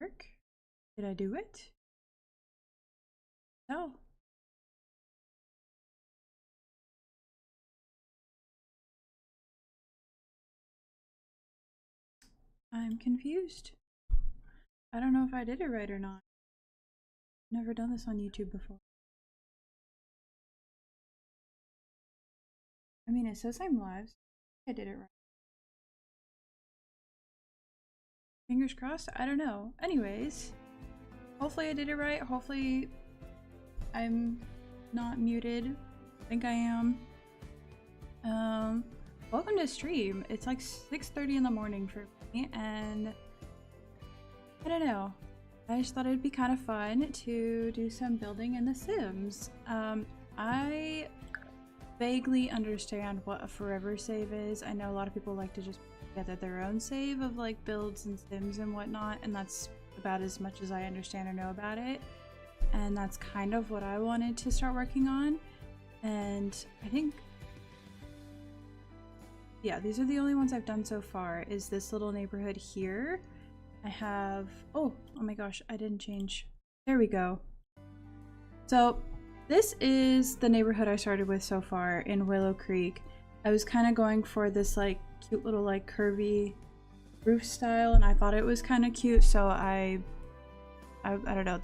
work? Did I do it? No. I'm confused. I don't know if I did it right or not. Never done this on YouTube before. I mean, it says I'm live. So I did it right. Fingers crossed? I don't know. Anyways, hopefully I did it right. Hopefully I'm not muted. I think I am. Welcome to stream. It's like 6:30 in the morning for me, and I don't know. I just thought it'd be kind of fun to do some building in The Sims. I vaguely understand what a forever save is. I know a lot of people like to just put together their own save of like builds and Sims and whatnot, and that's about as much as I understand or know about it. And that's kind of what I wanted to start working on. And I think, yeah, these are the only ones I've done so far, is this little neighborhood here. I have, oh my gosh, I didn't change. There we go. So this is the neighborhood I started with so far in Willow Creek. I was kind of going for this like cute little like curvy roof style, and I thought it was kind of cute, so I don't know,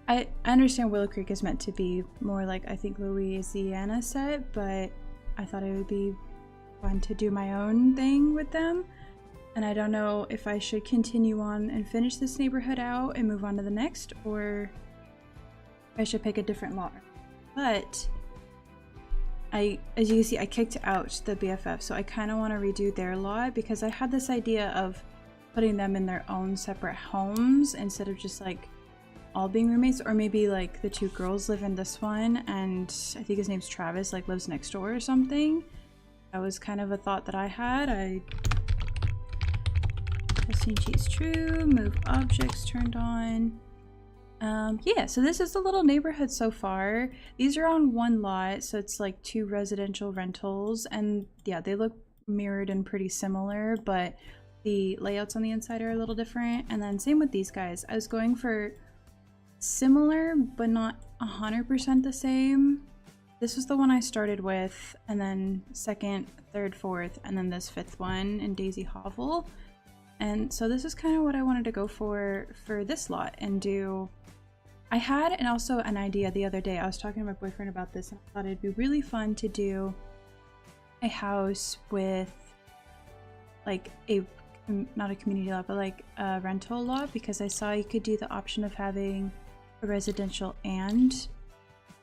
I understand Willow Creek is meant to be more like, I think, Louisiana set, but I thought it would be fun to do my own thing with them. And I don't know if I should continue on and finish this neighborhood out and move on to the next, or I should pick a different lot. But as you can see, I kicked out the BFF, so I kind of want to redo their lot, because I had this idea of putting them in their own separate homes instead of just like all being roommates, or maybe like the two girls live in this one and I think his name's Travis like lives next door or something. That was kind of a thought that I had. Testing sheets true, move objects turned on. Yeah, so this is the little neighborhood so far. These are on one lot, so it's like 2 residential rentals, and yeah, they look mirrored and pretty similar, but the layouts on the inside are a little different. And then same with these guys. I was going for similar, but not 100% the same. This was the one I started with, and then 2nd, 3rd, 4th, and then this 5th one in Daisy Hovel. And so this is kind of what I wanted to go for this lot and do. I had also an idea the other day. I was talking to my boyfriend about this, and I thought it'd be really fun to do a house with like not a community lot, but like a rental lot, because I saw you could do the option of having a residential and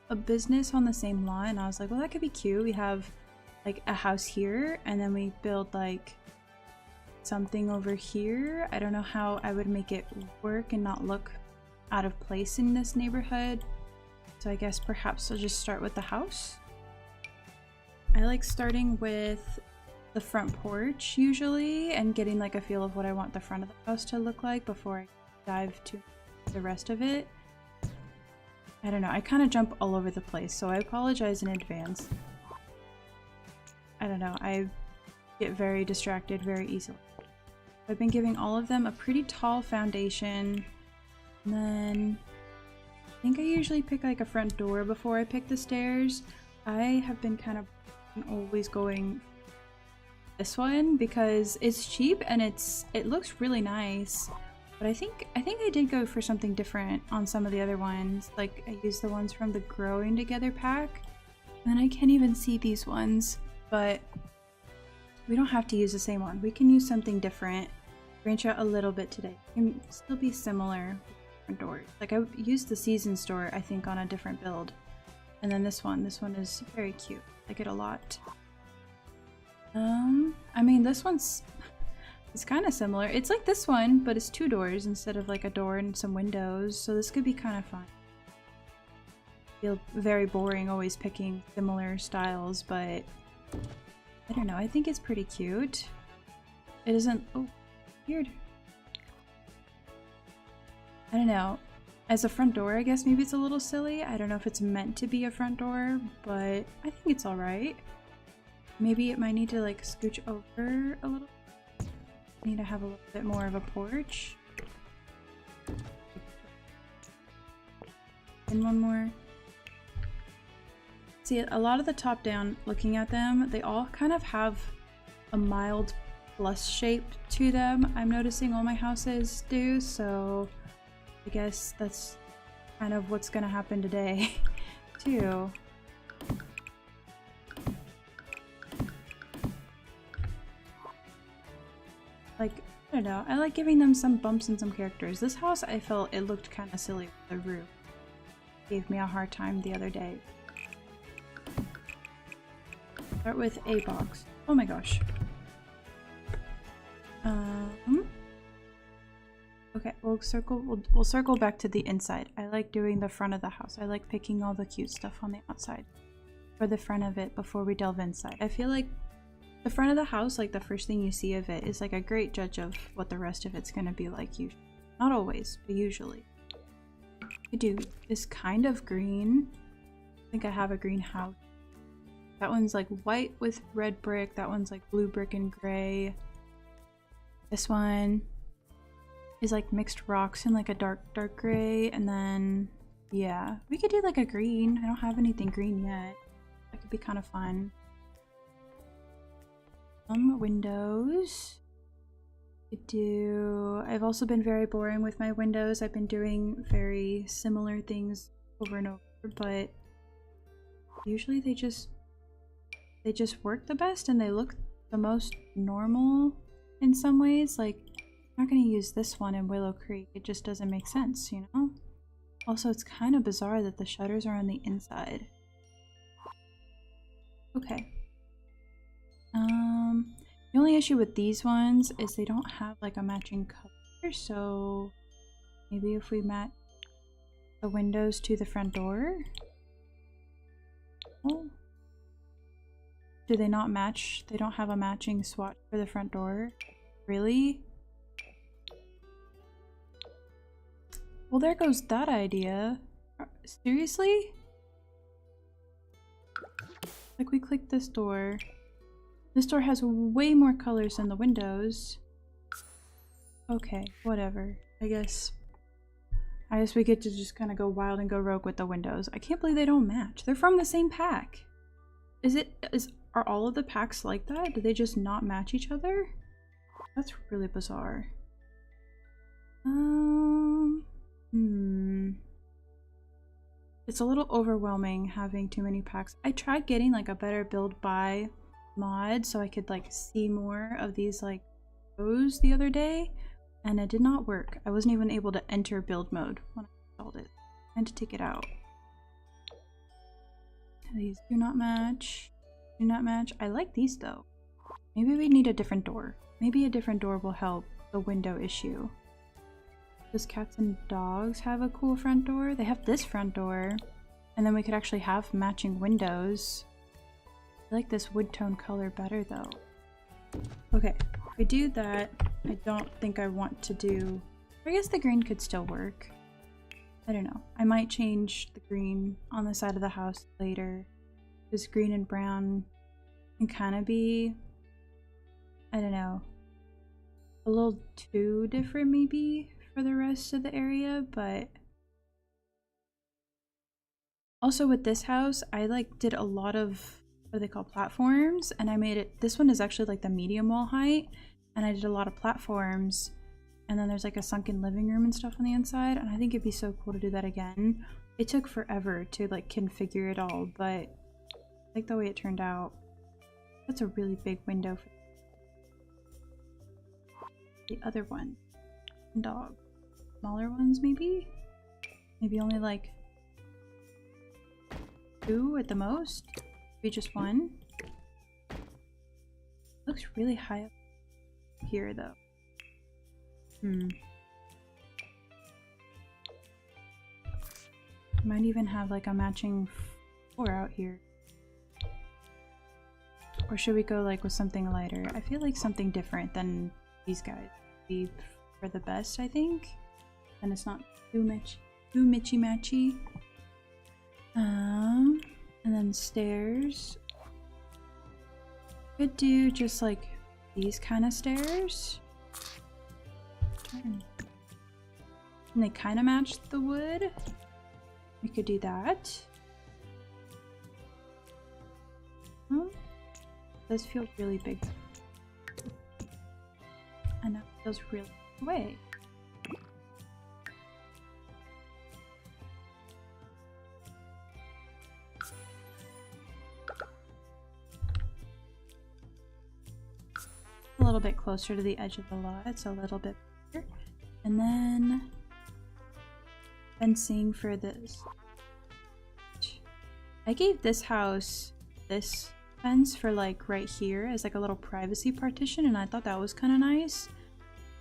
a business on the same lot, and I was like, well, that could be cute. We have like a house here, and then we build like something over here. I don't know how I would make it work and not look out of place in this neighborhood, so I guess perhaps I'll just start with the house. I like starting with the front porch usually and getting like a feel of what I want the front of the house to look like before I dive to the rest of it. I don't know, I kind of jump all over the place, so I apologize in advance. I don't know, I get very distracted very easily. I've been giving all of them a pretty tall foundation, and then I think I usually pick like a front door before I pick the stairs. I have been kind of always going this one because it's cheap and it looks really nice. But I think I did go for something different on some of the other ones. Like I used the ones from the Growing Together pack. And then I can't even see these ones, but we don't have to use the same one. We can use something different. Branch out a little bit today. It can still be similar with doors. Like I used the Season Store, I think, on a different build. And then this one is very cute. I like it a lot. I mean, this one's it's kind of similar. It's like this one, but it's 2 doors instead of like a door and some windows. So this could be kind of fun. Feel very boring always picking similar styles, but I don't know. I think it's pretty cute. It isn't. Oh, weird. I don't know. As a front door, I guess maybe it's a little silly. I don't know if it's meant to be a front door, but I think it's alright. Maybe it might need to like scooch over a little. I need to have a little bit more of a porch. in one more. See, a lot of the top down, looking at them, they all kind of have a mild plus shape to them. I'm noticing all my houses do, so I guess that's kind of what's gonna happen today too. Like, I don't know, I like giving them some bumps and some characters. This house, I felt it looked kind of silly with the roof. Gave me a hard time the other day. Start with a box. Oh my gosh. Okay, we'll circle back to the inside. I like doing the front of the house. I like picking all the cute stuff on the outside for the front of it before we delve inside. I feel like the front of the house, like the first thing you see of it, is like a great judge of what the rest of it's gonna be like usually. Not always, but usually. I do this kind of green. I think I have a green house. That one's like white with red brick. That one's like blue brick and gray. This one is like mixed rocks and like a dark gray. And then, yeah, we could do like a green. I don't have anything green yet. That could be kind of fun. Windows. I've also been very boring with my windows. I've been doing very similar things over and over, but usually they just work the best and they look the most normal in some ways. Like, I'm not gonna use this one in Willow Creek. It just doesn't make sense, you know? Also, it's kind of bizarre that the shutters are on the inside. Okay. The only issue with these ones is they don't have like a matching color, so maybe if we match the windows to the front door. Oh. Do they not match? They don't have a matching swatch for the front door? Really? Well, there goes that idea. Seriously? Like, we clicked this door. This door has way more colors than the windows. Okay, whatever. I guess we get to just kind of go wild and go rogue with the windows. I can't believe they don't match. They're from the same pack. Are all of the packs like that? Do they just not match each other? That's really bizarre. It's a little overwhelming having too many packs. I tried getting like a better build by mod so I could like see more of these like rows the other day, and it did not work. I wasn't even able to enter build mode when I installed it. I had to take it out. These do not match. Do not match. I like these though. Maybe we need a different door. Maybe a different door will help the window issue. Does cats and dogs have a cool front door? They have this front door. And then we could actually have matching windows. I like this wood tone color better though. Okay, if we do that, I don't think I want to do... I guess the green could still work. I don't know. I might change the green on the side of the house later. This green and brown can kind of be, I don't know, a little too different maybe for the rest of the area, but also with this house, I like did a lot of what are they called, platforms, and I made it, this one is actually like the medium wall height, and I did a lot of platforms, and then there's like a sunken living room and stuff on the inside, and I think it'd be so cool to do that again. It took forever to like configure it all, but I like the way it turned out. That's a really big window for the other one. Dog. Smaller ones maybe? Maybe only like 2 at the most? Maybe just 1? Looks really high up here though. Might even have like a matching floor out here. Or should we go like with something lighter? I feel like something different than these guys would be for the best, I think. And it's not too mitchy matchy. And then stairs. Could do just like these kind of stairs. And they kind of match the wood. We could do that. This feels really big. And that feels really far away. A little bit closer to the edge of the lot, it's a little bit better. And then fencing for this. I gave this house this fence for like right here as like a little privacy partition, and I thought that was kind of nice.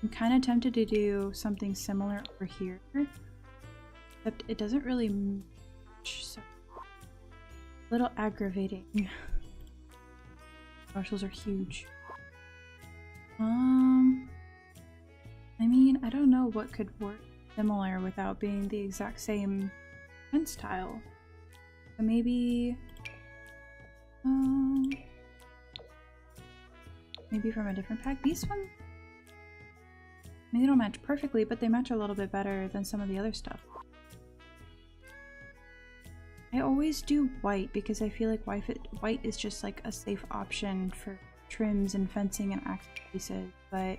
I'm kind of tempted to do something similar over here, except it doesn't really match, so a little aggravating. Parcels are huge. I mean, I don't know what could work similar without being the exact same fence style. So maybe maybe from a different pack. These ones, maybe they don't match perfectly, but they match a little bit better than some of the other stuff. I always do white because I feel like white is just like a safe option for trims and fencing and access pieces, but I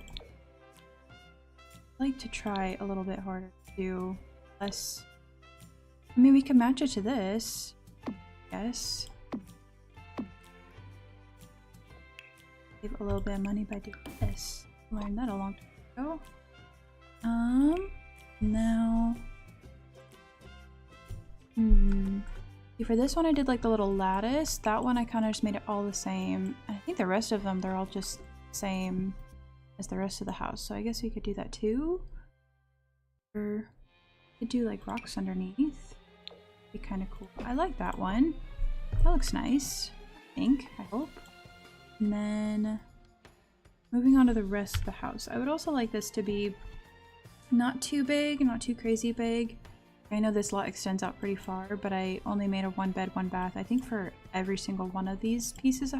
like to try a little bit harder to do less. I mean, we can match it to this, yes. Save a little bit of money by doing this. Learned that a long time ago. Now, see, for this one I did like the little lattice. That one I kind of just made it all the same. I think the rest of them, they're all just the same as the rest of the house. So I guess we could do that too. Or we could do like rocks underneath. Be kind of cool. I like that one. That looks nice. I think. I hope. And then moving on to the rest of the house. I would also like this to be not too big, not too crazy big. I know this lot extends out pretty far, but I only made a 1 bed, 1 bath, I think, for every single one of these pieces,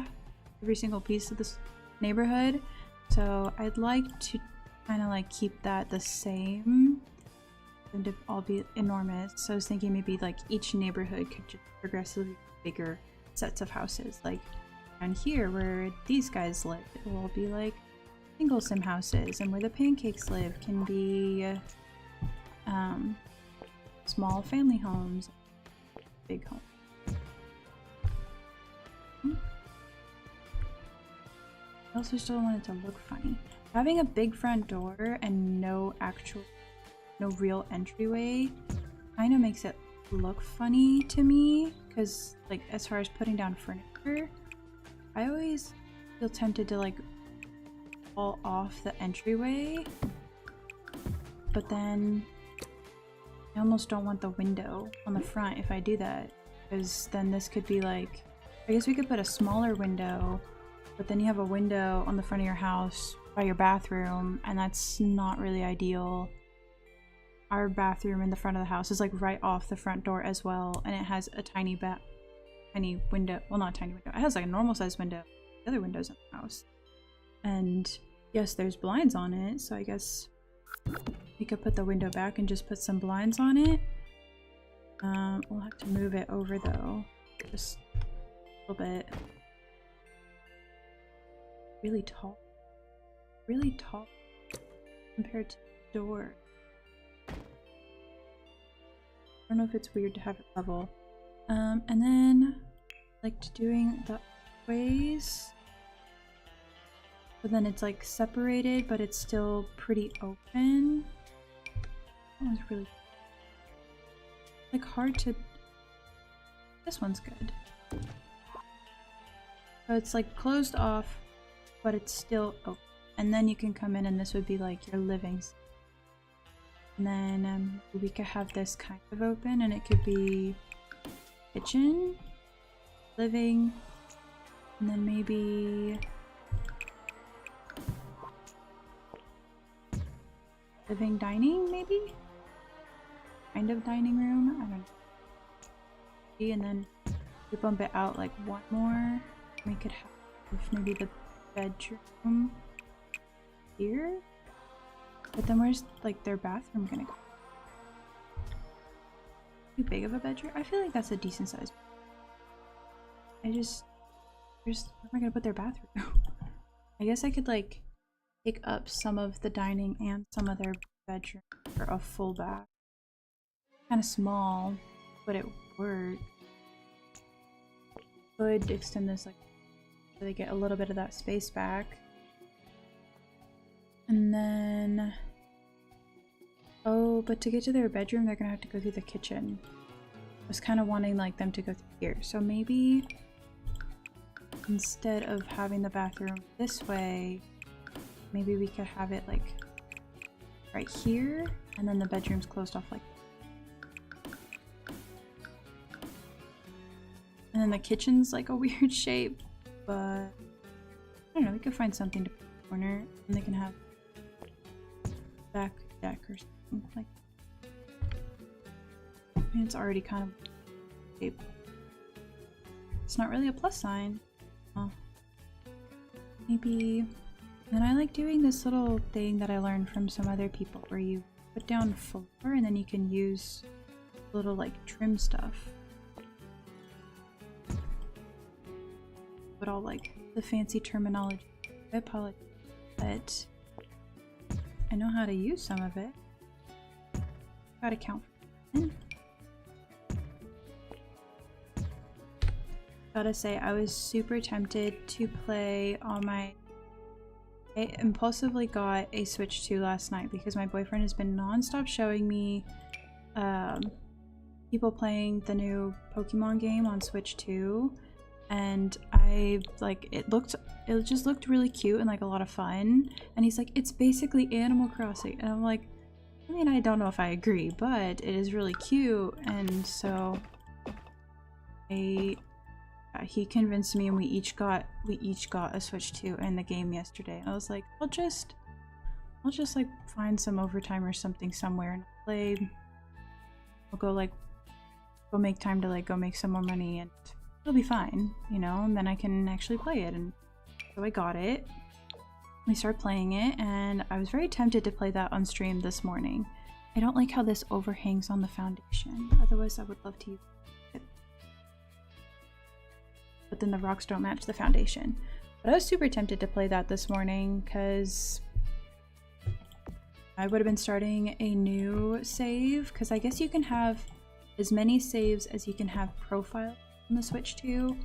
every single piece of this neighborhood. So I'd like to kind of like keep that the same and to all be enormous. So I was thinking maybe like each neighborhood could just progressively bigger sets of houses. Like down here where these guys live, it will be like single sim houses, and where the pancakes live can be small family homes, big homes. I also still want it to look funny. Having a big front door and no real entryway kind of makes it look funny to me, because like as far as putting down furniture, I always feel tempted to like fall off the entryway, but then I almost don't want the window on the front if I do that, because then this could be like, I guess we could put a smaller window, but then you have a window on the front of your house by your bathroom, and that's not really ideal. Our bathroom in the front of the house is like right off the front door as well, and it has a tiny window. Well, not a tiny window. It has like a normal sized window. The other windows in the house. And yes, there's blinds on it, so I guess we could put the window back and just put some blinds on it. We'll have to move it over though, just a little bit. Really tall compared to the door. I don't know if it's weird to have it level. And then like doing the ways. But then it's like separated, but it's still pretty open. That one's really like hard to. This one's good. So it's like closed off, but it's still open. And then you can come in, and this would be like your living. And then we could have this kind of open, and it could be kitchen, living, and then maybe living, dining, maybe? Kind of dining room? I don't know. And then we bump it out like one more. We could have maybe the bedroom here. But then where's like their bathroom gonna go? too big of a bedroom? I feel like that's a decent size. Where's, where am I gonna put their bathroom? I guess I could like take up some of the dining and some of their bedroom for a full bath. Kind of small, but it worked. Could extend this like so they get a little bit of that space back. And then, oh, but to get to their bedroom, they're gonna have to go through the kitchen. I was kind of wanting like them to go through here, so maybe instead of having the bathroom this way, maybe we could have it like right here, and then the bedroom's closed off like that. And then the kitchen's like a weird shape, but I don't know, we could find something to put in the corner, and they can have back deck or something like that. I mean, it's already kind of shaped. It's not really a plus sign. Oh. Maybe. And I like doing this little thing that I learned from some other people where you put down floor and then you can use little like trim stuff. But all like the fancy terminology. I apologize, but I know how to use some of it. Gotta count for it. Gotta say, I was super tempted to play on my... I impulsively got a Switch 2 last night because my boyfriend has been non-stop showing me people playing the new Pokemon game on Switch 2, and I like it just looked really cute and like a lot of fun, and he's like, it's basically Animal Crossing, and I'm like, I mean, I don't know if I agree, but it is really cute. And so he convinced me, and we each got a Switch 2 in the game yesterday. I was like, I'll just like find some overtime or something somewhere and play. I'll go make time to like go make some more money, and it'll be fine, you know, and then I can actually play it. And so I got it. We started playing it, and I was very tempted to play that on stream this morning. I don't like how this overhangs on the foundation. Otherwise, I would love to use it. But then the rocks don't match the foundation. But I was super tempted to play that this morning because I would have been starting a new save, because I guess you can have as many saves as you can have profiles on the Switch 2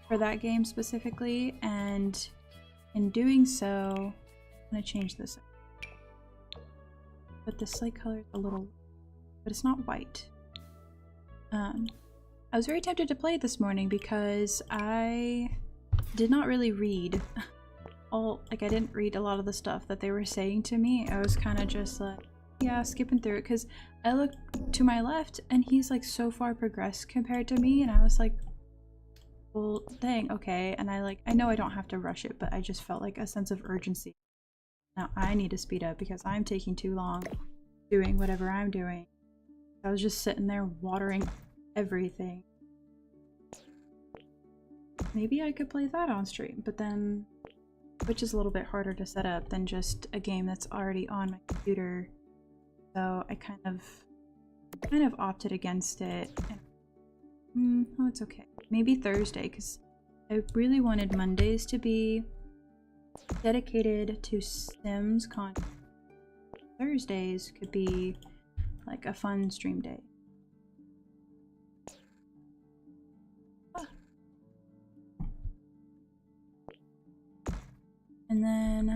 for that game specifically, and in doing so, I'm gonna change this up. But the slate color is a little, but it's not white. I was very tempted to play it this morning because I did not really read I didn't read a lot of the stuff that they were saying to me. I was kind of just like, yeah, skipping through it, because I looked to my left and he's like so far progressed compared to me, and I was like, well, dang, okay. And I know I don't have to rush it, but I just felt like a sense of urgency. Now I need to speed up because I'm taking too long doing whatever I'm doing. I was just sitting there watering everything. Maybe I could play that on stream, but then Twitch is a little bit harder to set up than just a game that's already on my computer. So I kind of opted against it. Oh, it's okay. Maybe Thursday, because I really wanted Mondays to be dedicated to Sims content. Thursdays could be like a fun stream day. And then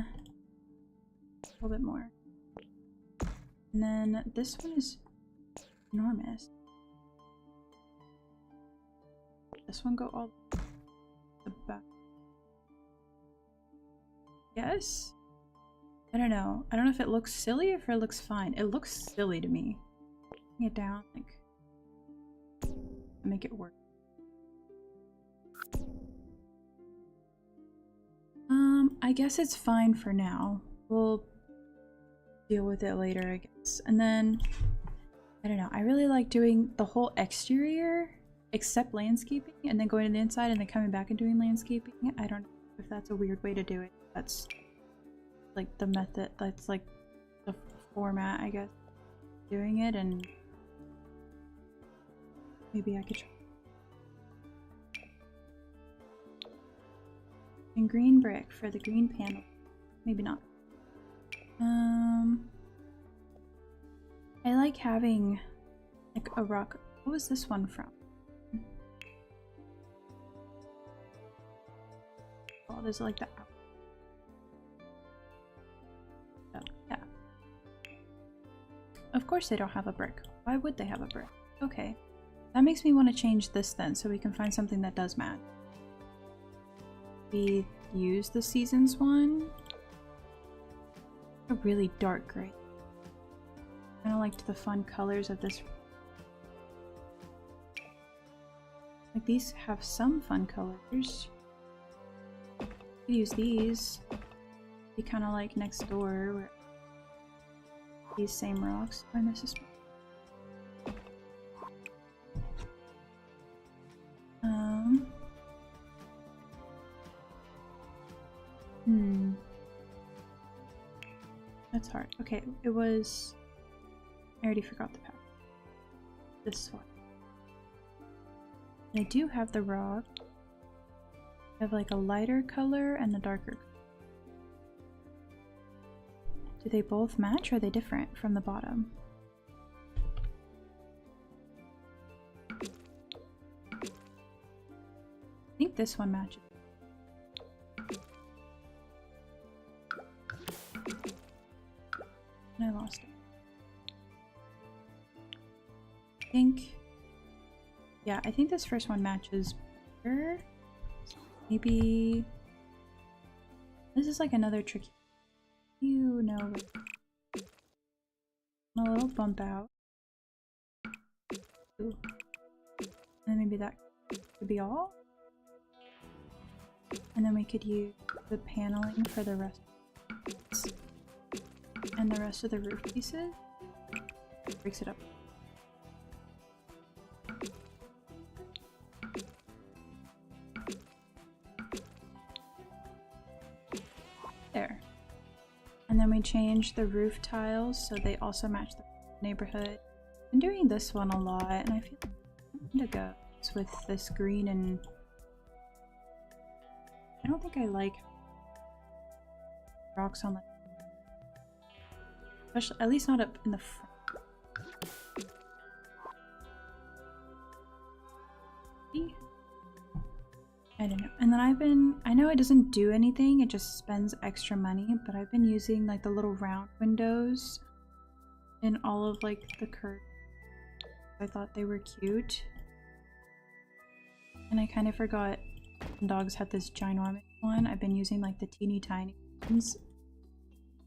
a little bit more. And then this one is enormous. This one go all the back. Yes? I don't know. I don't know if it looks silly or if it looks fine. It looks silly to me. Bring it down, like, make it work. I guess it's fine for now. We'll deal with it later, I guess. And then, I don't know, I really like doing the whole exterior except landscaping, and then going to the inside and then coming back and doing landscaping. I don't know if that's a weird way to do it. That's like the method, that's like the format, I guess, doing it. And Maybe I could try. And green brick for the green panel. Maybe not. I like having like a rock. What was this one from? Oh, there's like the. Oh, yeah. Of course they don't have a brick. Why would they have a brick? Okay. That makes me want to change this then so we can find something that does match. We use the seasons one. A really dark gray. I kind of liked the fun colors of this. Like these have some fun colors. Could use these. Be kind of like next door where these same rocks. Oh, I miss this one. That's hard. Okay, it was. I already forgot the path. This one. And I do have the rock. I have like a lighter color and a darker. Do they both match or are they different from the bottom? I think this one matches. And I lost it. I think... Yeah, I think this first one matches better. So maybe... This is like another tricky... You know... A little bump out. Ooh. And then maybe that could be all? And then we could use the paneling for the rest. And the rest of the roof pieces. Breaks it up. There. And then we change the roof tiles so they also match the neighborhood. I'm doing this one a lot and I feel like it goes with this green and I don't think I like rocks on the especially at least not up in the front. I don't know. And then I know it doesn't do anything, it just spends extra money, but I've been using like the little round windows in all of like the curves. I thought they were cute. And I kind of forgot dogs had this ginormous one. I've been using like the teeny tiny ones.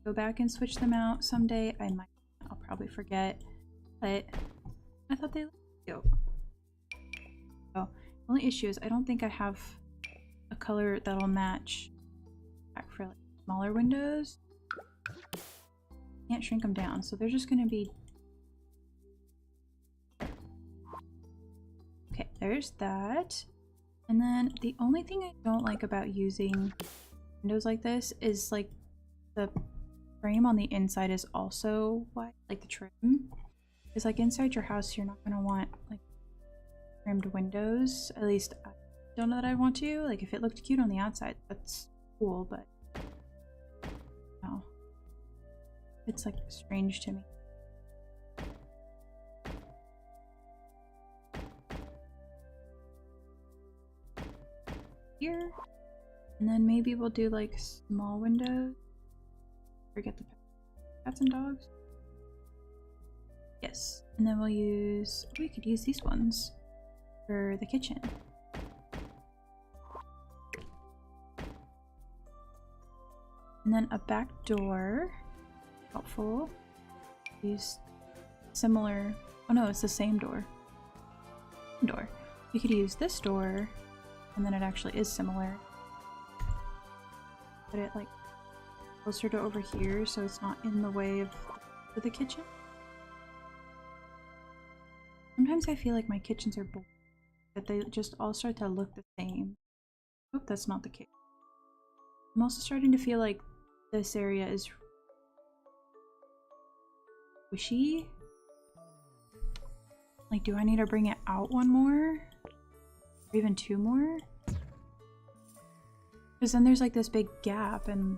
Go back and switch them out someday. I'll probably forget, but I thought they looked cute. Oh, the only issue is I don't think I have a color that'll match back for like smaller windows. Can't shrink them down, so they're just gonna be. Okay, there's that. And then the only thing I don't like about using windows like this is like the frame on the inside is also white, like the trim. Because like inside your house you're not gonna want like trimmed windows. At least I don't know that I want to. Like if it looked cute on the outside, that's cool, but no. It's like strange to me. Here. And then maybe we'll do like small windows. Forget the cats and dogs. Yes. And then we could use these ones for the kitchen. And then a back door. Helpful. Use similar. Oh no, it's the same door. You could use this door, and then it actually is similar. Put it like closer to over here so it's not in the way of the kitchen. Sometimes I feel like my kitchens are boring, that they just all start to look the same. I hope that's not the case. I'm also starting to feel like this area is squishy. Like, do I need to bring it out one more? Or even two more? Because then there's like this big gap and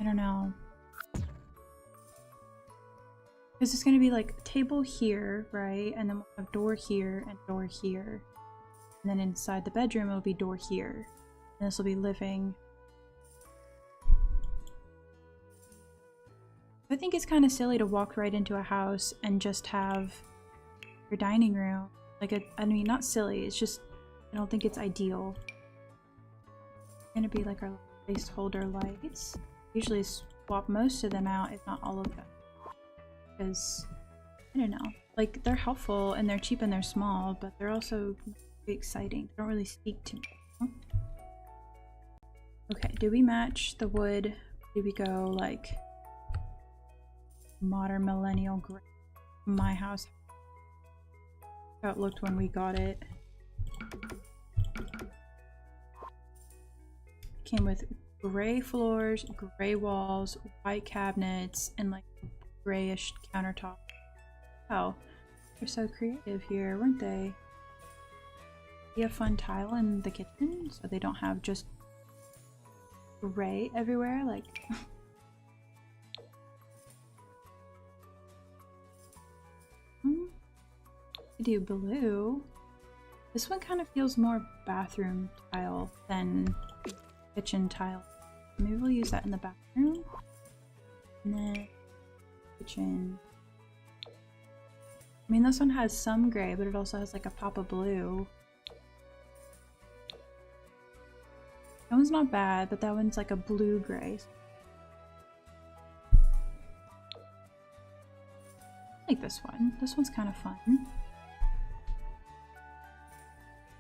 I don't know. Because it's going to be like a table here, right? And then we'll have door here and door here. And then inside the bedroom, it'll be door here. And this will be living. I think it's kind of silly to walk right into a house and just have your dining room. Like, I mean, not silly, it's just, I don't think it's ideal. It's gonna be like our placeholder lights. Usually swap most of them out, if not all of them. Because, I don't know, like, they're helpful and they're cheap and they're small, but they're also very exciting. They don't really speak to me. Okay, do we match the wood? Do we go, like, modern millennial gray? My house. How it looked when we got it. Came with gray floors, gray walls, white cabinets, and like grayish countertop. Wow, they're so creative here, weren't they? Be a fun tile in the kitchen so they don't have just gray everywhere, like do blue. This one kind of feels more bathroom tile than kitchen tile. Maybe we'll use that in the bathroom. And then kitchen. I mean, this one has some gray, but it also has like a pop of blue. That one's not bad, but that one's like a blue gray. I like this one. This one's kind of fun.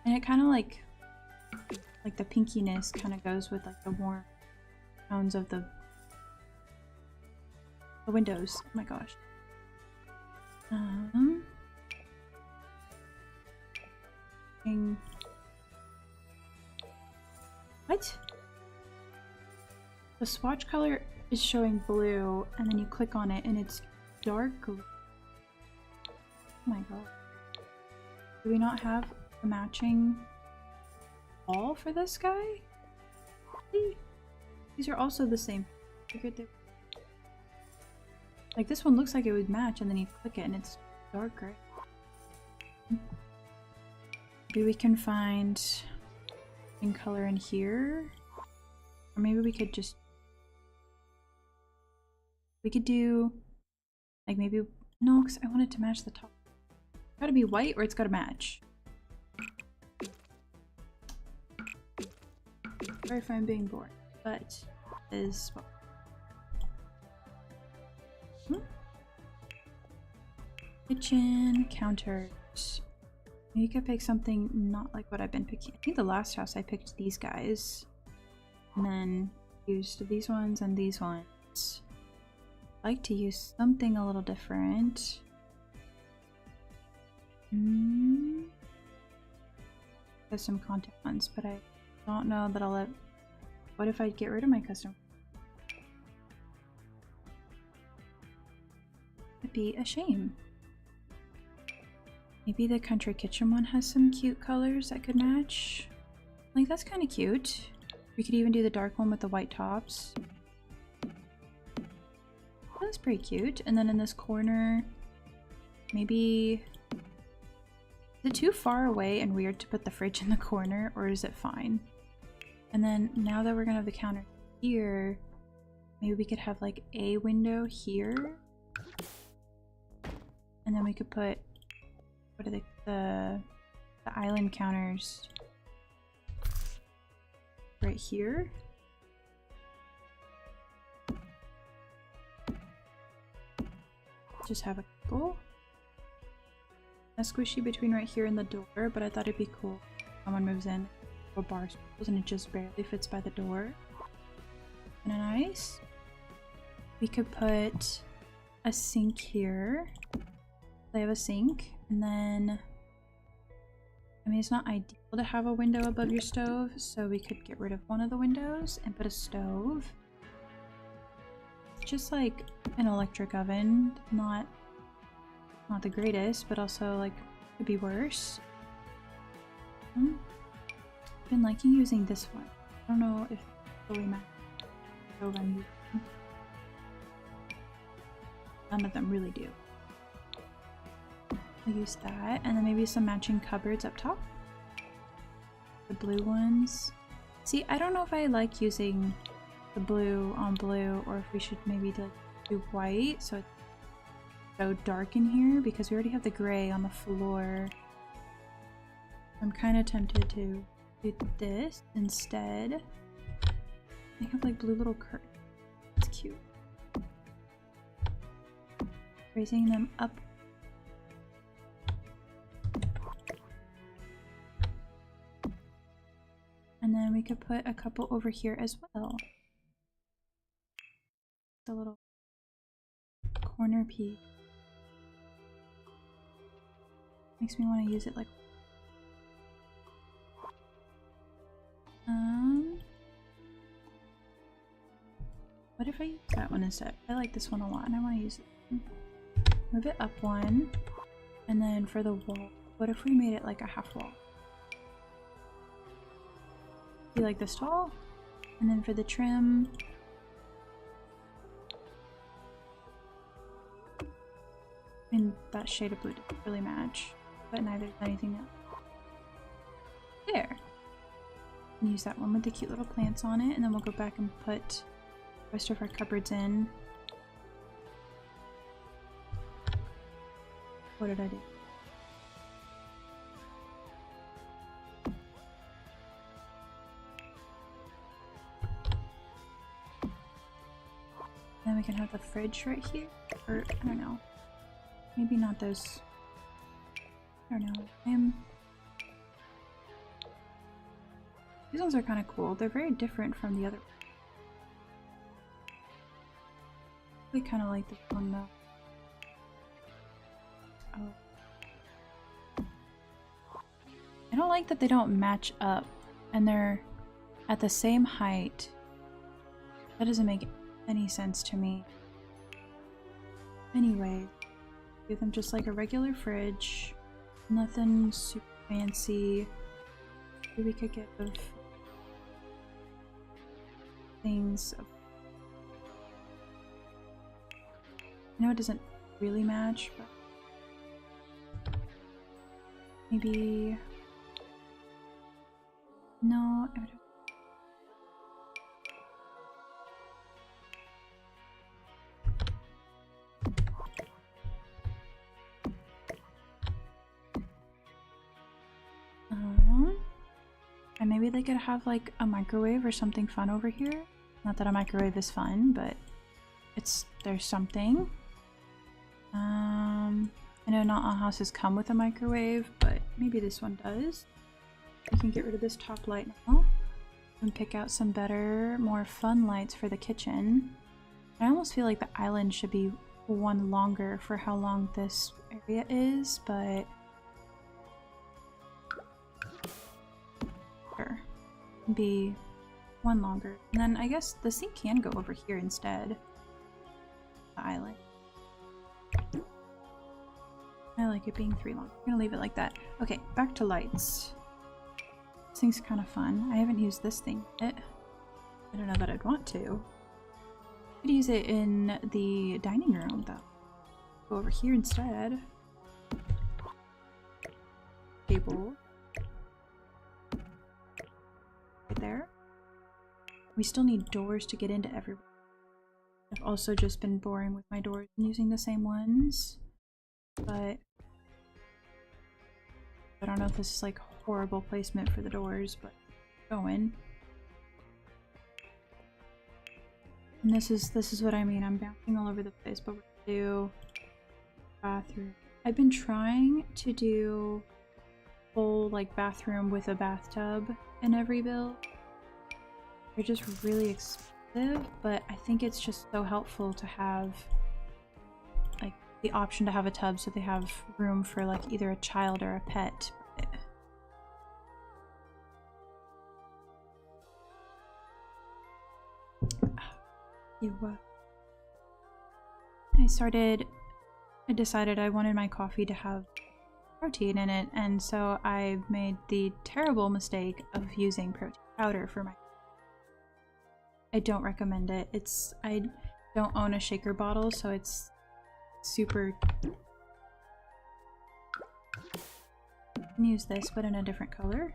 And it kind of like the pinkiness kind of goes with like the warm tones of the windows. Oh my gosh. What? The swatch color is showing blue, and then you click on it and it's dark green. Oh my god. Do we not have a matching wall for this guy? These are also the same. Like, this one looks like it would match, and then you click it and it's dark gray. Maybe we can find in color in here, or maybe we could just do like maybe no, because I want it to match the top. It's gotta be white or it's gotta match. Sorry if I'm being bored, but is kitchen counters. You could pick something not like what I've been picking. I think the last house I picked these guys, and then used these ones and these ones. I like to use something a little different. Custom content ones, but I don't know that I'll let. What if I get rid of my custom? It'd be a shame. Maybe the country kitchen one has some cute colors that could match. Like, that's kind of cute. We could even do the dark one with the white tops. That's pretty cute. And then in this corner, maybe... Is it too far away and weird to put the fridge in the corner, or is it fine? And then now that we're gonna have the counter here, maybe we could have like a window here. And then we could put, what are the island counters right here. Just have a couple. A squishy between right here and the door, but I thought it'd be cool. Someone moves in, a bar stools, and it just barely fits by the door. And nice. We could put a sink here. They have a sink, and then I mean, it's not ideal to have a window above your stove, so we could get rid of one of the windows and put a stove. Just like an electric oven, not Not the greatest, but also like could be worse. I've been liking using this one. I don't know if it's really matters. None of them really do. I'll use that, and then maybe some matching cupboards up top. The blue ones. See, I don't know if I like using the blue on blue, or if we should maybe do white so it's so dark in here, because we already have the gray on the floor. I'm kind of tempted to do this instead. They have like blue little curtains. It's cute. Raising them up. And then we could put a couple over here as well. The little corner piece. Makes me want to use it like what if I use that one instead? I like this one a lot and I want to use it. Move it up one. And then for the wall, what if we made it like a half wall? Be like this tall. And then for the trim, and that shade of blue doesn't really match, but neither does anything else. There. And use that one with the cute little plants on it, and then we'll go back and put the rest of our cupboards in. What did I do? Then we can have the fridge right here, or I don't know. Maybe not those. I don't know. These ones are kind of cool. They're very different from the other. We kind of like this one though. Oh. I don't like that they don't match up and they're at the same height. That doesn't make any sense to me. Anyway, give them just like a regular fridge. Nothing super fancy. Maybe we could get of things. I know it doesn't really match, but maybe no. I would and maybe they could have like a microwave or something fun over here. Not that a microwave is fun, but there's something. I know not all houses come with a microwave, but maybe this one does. We can get rid of this top light now and pick out some better, more fun lights for the kitchen. I almost feel like the island should be one longer for how long this area is, but sure. Be one longer. And then I guess the sink can go over here instead. The island. I like it being 3 long. I'm gonna leave it like that. Okay, back to lights. This thing's kind of fun. I haven't used this thing yet. I don't know that I'd want to. I could use it in the dining room though. Go over here instead. Table. Right there. We still need doors to get into everywhere. I've also just been boring with my doors and using the same ones. But I don't know if this is like horrible placement for the doors, but going. And this is what I mean. I'm bouncing all over the place, but we're gonna do bathroom. I've been trying to do full like bathroom with a bathtub in every build. They're just really expensive, but I think it's just so helpful to have like the option to have a tub so they have room for like either a child or a pet. I started I decided I wanted my coffee to have protein in it, and so I made the terrible mistake of using protein powder for my. I don't recommend it. I don't own a shaker bottle, so it's super. I can use this, but in a different color.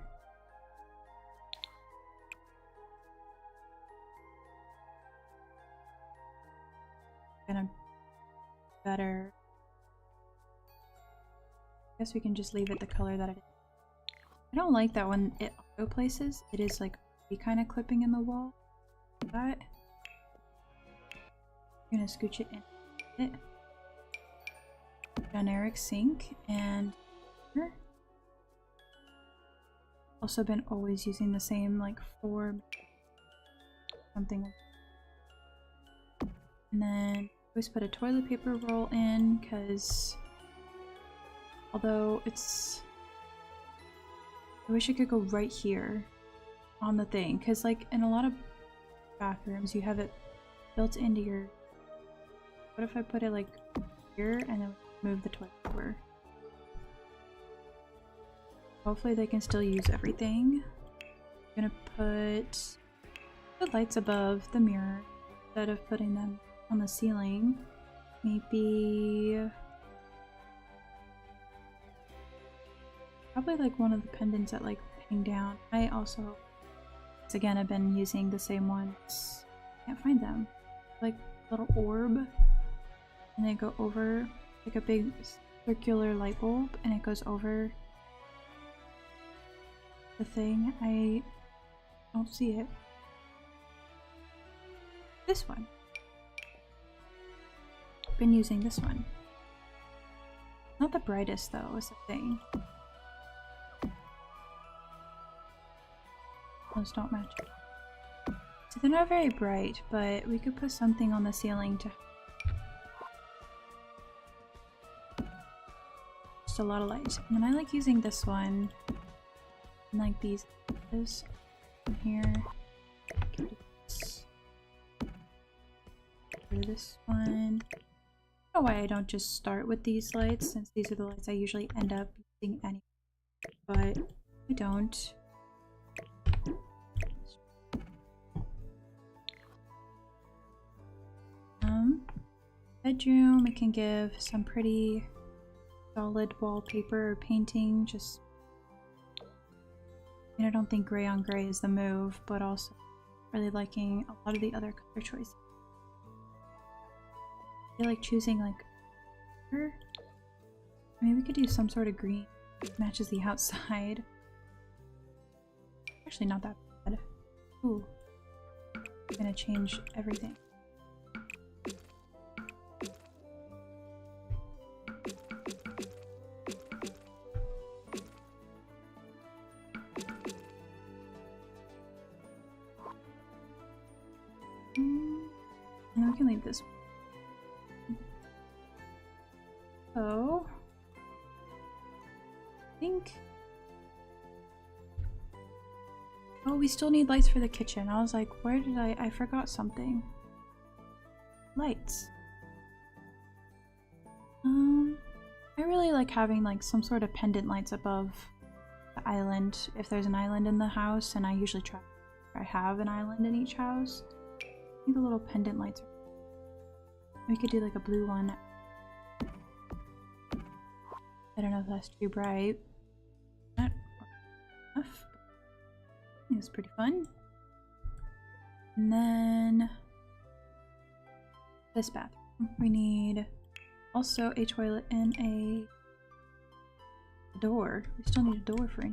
Gonna better. I guess we can just leave it the color that it is. I don't like that when it auto places. It is like kind of clipping in the wall. That. I'm gonna scooch it in. It. Generic sink and here. Also been always using the same like 4 something. And then always put a toilet paper roll in because although it's I wish it could go right here on the thing because like in a lot of bathrooms you have it built into your what if I put it like here and then move the toilet over? Hopefully they can still use everything. I'm gonna put the lights above the mirror instead of putting them on the ceiling. Maybe probably like one of the pendants that like hang down. I also again I've been using the same ones. Can't find them. Like little orb and they go over like a big circular light bulb and it goes over the thing. I don't see it. This one. I've been using this one. Not the brightest though, is the thing. Those don't match. So they're not very bright, but we could put something on the ceiling to just a lot of light. And then I like using this one and like these in here. This one. I don't know why I don't just start with these lights since these are the lights I usually end up using anyway, but I don't. Bedroom, we can give some pretty solid wallpaper or painting. Just, I mean, I don't think gray on gray is the move, but also really liking a lot of the other color choices. I feel like choosing like, I mean, we could do some sort of green that matches the outside. Actually, not that bad. Ooh, I'm gonna change everything. And we can leave this. So, I think. Oh, we still need lights for the kitchen. I was like, where did I forgot something. Lights. I really like having like some sort of pendant lights above the island if there's an island in the house, and I usually try I have an island in each house. I think the little pendant lights are... We could do like a blue one. I don't know if that's too bright. Not enough. I think it's pretty fun. And then this bathroom. We need also a toilet and a door. We still need a door for it.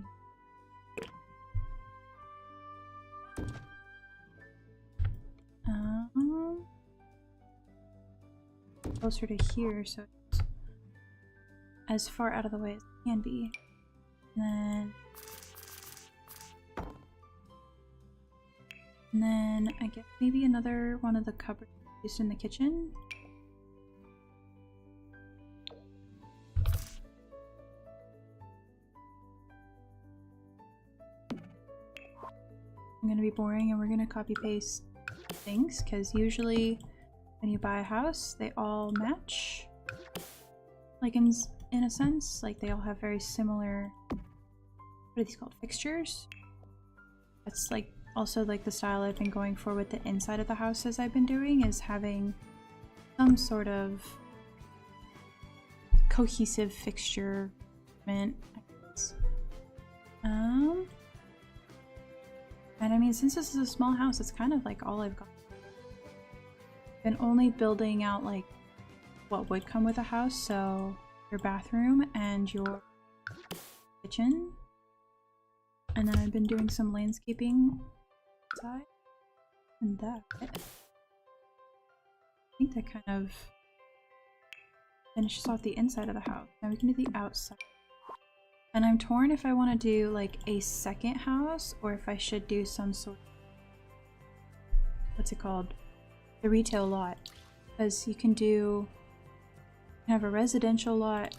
Closer to here, so it's as far out of the way as it can be. And then I guess maybe another one of the cupboards used in the kitchen. I'm gonna be boring and we're gonna copy paste things because usually when you buy a house they all match. like in a sense, like they all have very similar, what are these called, fixtures? That's like also like the style I've been going for with the inside of the houses I've been doing, is having some sort of cohesive fixture. And I mean, since this is a small house, it's kind of like all I've got. I've been only building out like what would come with a house, so your bathroom and your kitchen. And then I've been doing some landscaping outside. And that, I think that kind of finishes off the inside of the house. Now we can do the outside. And I'm torn if I want to do like a second house or if I should do some sort of, what's it called? The retail lot. Because you can have a residential lot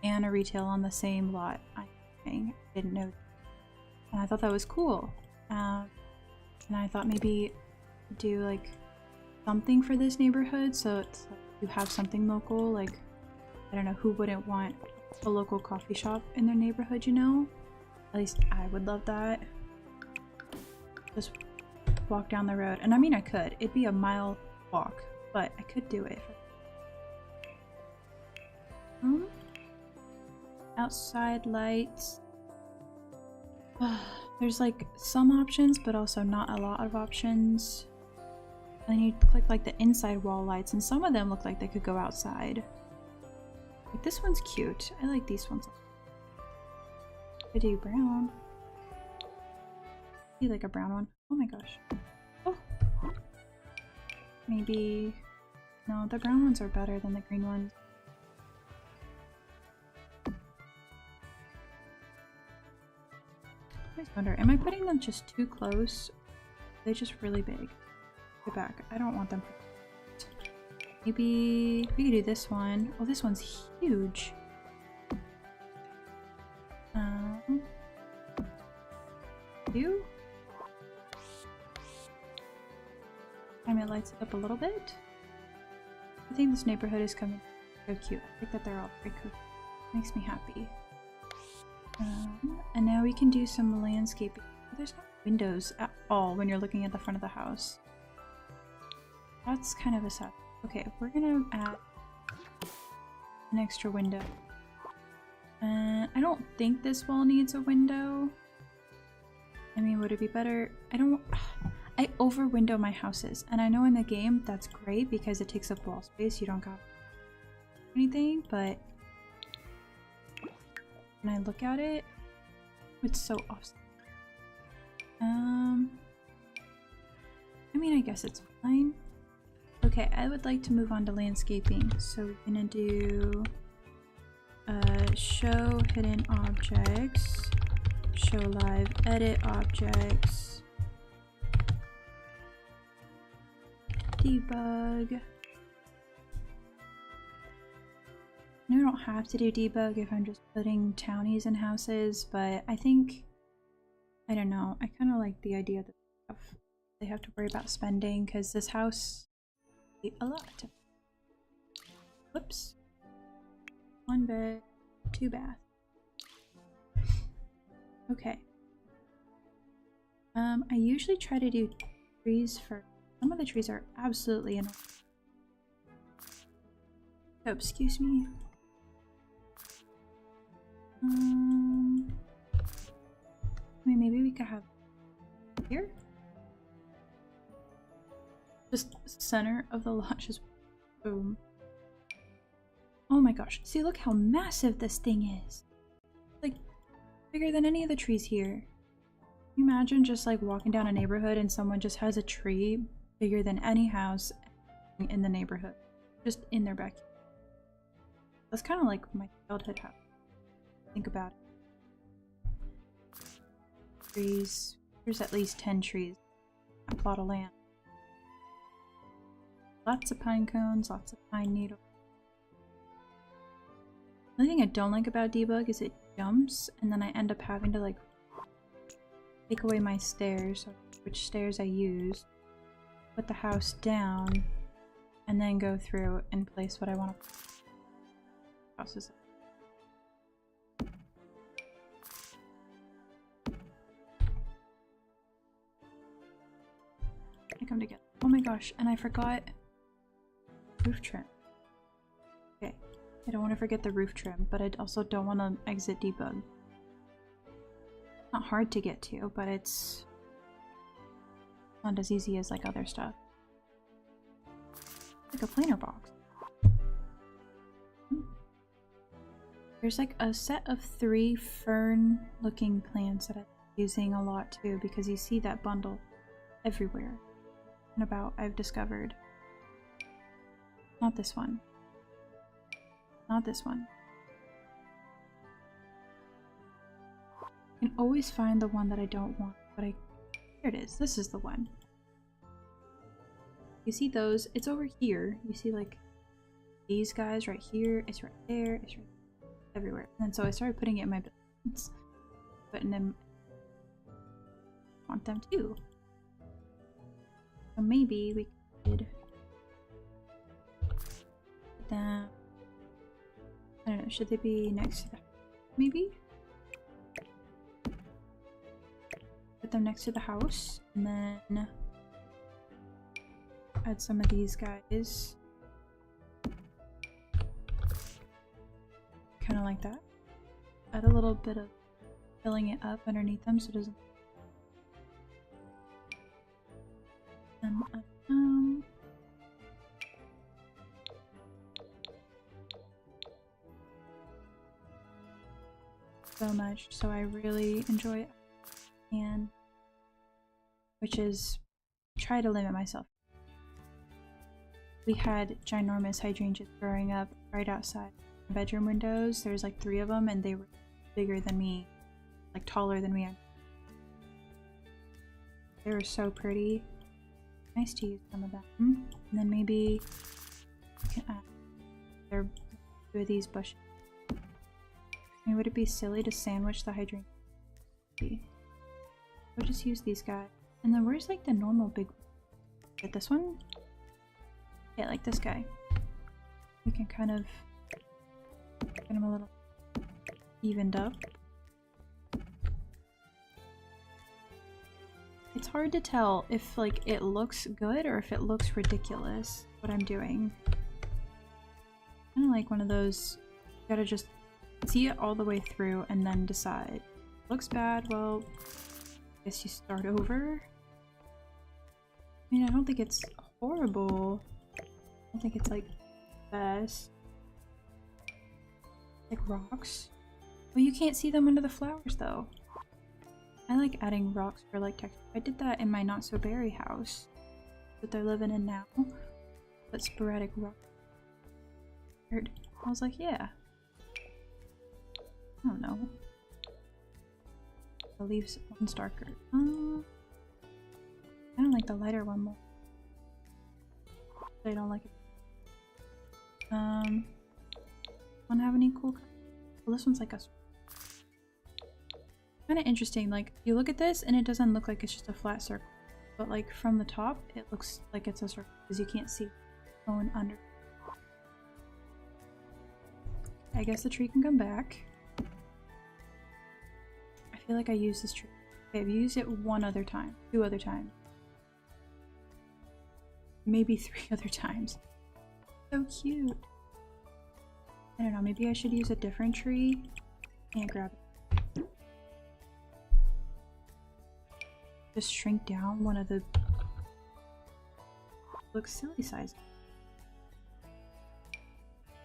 and a retail on the same lot. I didn't know. And I thought that was cool. And I thought maybe do like something for this neighborhood so it's like you have something local. Like, I don't know, who wouldn't want a local coffee shop in their neighborhood, you know? At least I would love that. Just walk down the road. And I mean, I could. It'd be a mile walk, but I could do it. Outside lights. There's like some options, but also not a lot of options. And you click like the inside wall lights, and some of them look like they could go outside. Like this one's cute. I like these ones. I do brown. I like a brown one. Oh my gosh. Oh. Maybe. No, the brown ones are better than the green ones. I just wonder, am I putting them just too close? Are they just really big? Get back. I don't want them. Maybe we could do this one. Oh, this one's huge. Two. Time it lights it up a little bit. I think this neighborhood is coming so cute. I think that they're all very cool. Makes me happy. And now we can do some landscaping. There's no windows at all when you're looking at the front of the house. That's kind of a sad. Okay, we're gonna add an extra window. I don't think this wall needs a window. I mean, would it be better? I over window my houses, and I know in the game that's great because it takes up wall space. You don't got anything, but when I look at it, it's so awesome. I mean, I guess it's fine. Okay, I would like to move on to landscaping. So we're gonna do show hidden objects, show live edit objects, debug. I don't have to do debug if I'm just putting townies in houses, but I think, I don't know, I kind of like the idea that they have to worry about spending because this house is a lot. Whoops. 1 bed, 2 bath. Okay. I usually try to do trees first. Some of the trees are absolutely annoying. Oh, excuse me. I mean, maybe we could have here. Just center of the lot, just boom. Oh my gosh, see, look how massive this thing is. Like, bigger than any of the trees here. Can you imagine just like walking down a neighborhood and someone just has a tree bigger than any house in the neighborhood, just in their backyard. That's kind of like my childhood house. Think about it. Trees. There's at least 10 trees. A plot of land. Lots of pine cones, lots of pine needles. The only thing I don't like about debug is it jumps and then I end up having to like take away my stairs, which stairs I use, put the house down, and then go through and place what I want to. house is. They come together. Oh my gosh, and I forgot roof trim. Okay, I don't want to forget the roof trim, but I also don't want to exit debug. Not hard to get to, but it's not as easy as like other stuff. Like a planer box. There's like a set of 3 fern looking plants that I'm using a lot too, because you see that bundle everywhere and about, I've discovered. Not this one. Not this one. I can always find the one that I don't want, but here it is. This is the one. You see those? It's over here. You see like these guys right here. It's right there. It's right everywhere. And so I started putting it in my buildings. Putting them. I want them too. So maybe we could put them. I don't know. Should they be next to the maybe? Put them next to the house, and then add some of these guys. Kind of like that. Add a little bit of filling it up underneath them so it doesn't. So much, so I really enjoy it, and which is try to limit myself. We had ginormous hydrangeas growing up right outside my bedroom windows. There's like 3 of them, and they were bigger than me, like taller than me. They were so pretty. Nice to use some of them, and then maybe I can add 2 of these bushes. I mean, would it be silly to sandwich the hydrangea? We'll just use these guys. And then where's like the normal big one? Get this one? Yeah, like this guy. We can kind of get him a little evened up. It's hard to tell if like it looks good or if it looks ridiculous what I'm doing. Kind of like one of those, you gotta just see it all the way through and then decide. Looks bad, well, I guess you start over. I mean, I don't think it's horrible. I don't think it's like best. Like rocks. Well, you can't see them under the flowers though. I like adding rocks for like texture. I did that in my not so berry house that they're living in now. But sporadic rock. I was like, yeah. I don't know. The leaves one's darker. I don't like the lighter one more. I don't like it. Wanna have any cool colors? Well, this one's like a kind of interesting. Like you look at this and it doesn't look like it's just a flat circle, but like from the top it looks like it's a circle because you can't see going under. I guess the tree can come back. I feel like I used this tree. Okay, I've used it 1 other time, 2 other times, maybe 3 other times. So cute. I don't know, maybe I should use a different tree. Can't grab it. Just shrink down one of the looks silly size.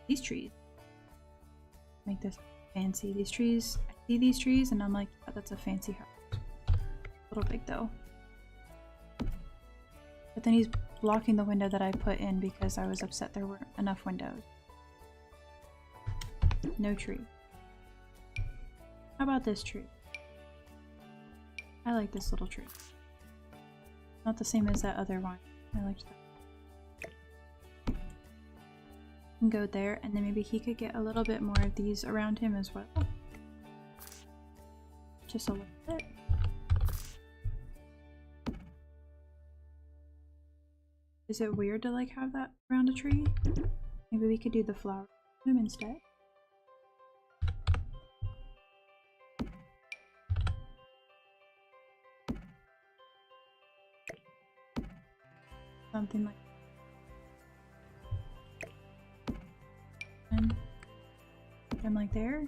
These trees make this fancy. These trees, I see these trees and I'm like, oh, that's a fancy house. A little big though. But then he's blocking the window that I put in because I was upset there weren't enough windows. No tree. How about this tree? I like this little tree. Not the same as that other one. I liked that. And go there, and then maybe he could get a little bit more of these around him as well. Just a little bit. Is it weird to like have that around a tree? Maybe we could do the flower instead. something like and I'm like there.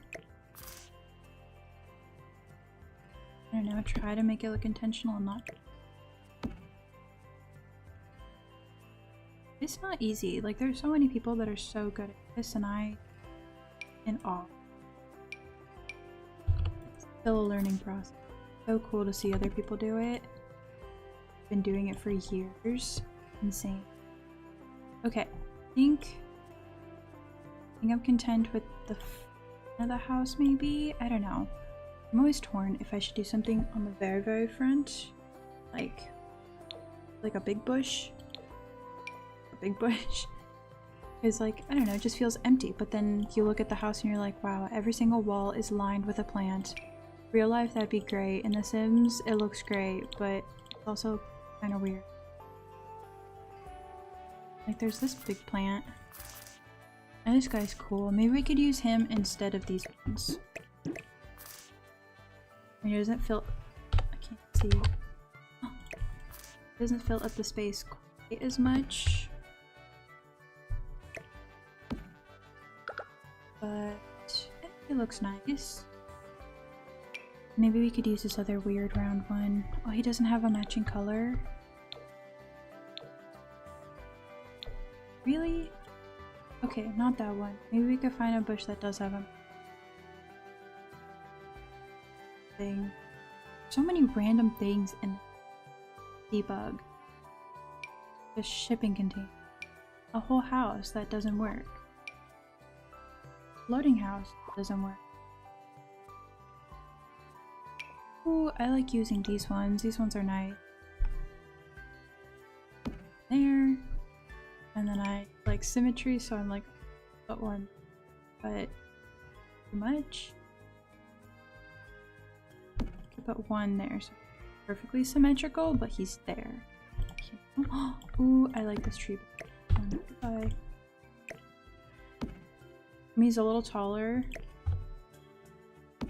I don't know, try to make it look intentional and not. It's not easy. Like there's so many people that are so good at this and I in awe. It's still a learning process. So cool to see other people do it. Been doing it for years. Insane. Okay, I think I'm content with the front of the house maybe? I don't know. I'm always torn if I should do something on the very, very front. Like a big bush. A big bush. Because like, I don't know, it just feels empty. But then you look at the house and you're like, wow, every single wall is lined with a plant. Real life, that'd be great. In The Sims, it looks great, but it's also kind of weird. Like there's this big plant. And this guy's cool. Maybe we could use him instead of these ones. I mean, it doesn't fill... I can't see. Oh. It doesn't fill up the space quite as much. But it looks nice. Maybe we could use this other weird round one. Oh, he doesn't have a matching color. Really? Okay, not that one. Maybe we could find a bush that does have a thing. So many random things in debug. Just shipping container. A whole house that doesn't work. Floating house doesn't work. Ooh, I like using these ones. These ones are nice. There. And then I like symmetry, so I'm like, but one. But too much. Okay, put one there, so perfectly symmetrical, but he's there. Okay. Ooh, I like this tree. Bye. He's a little taller. I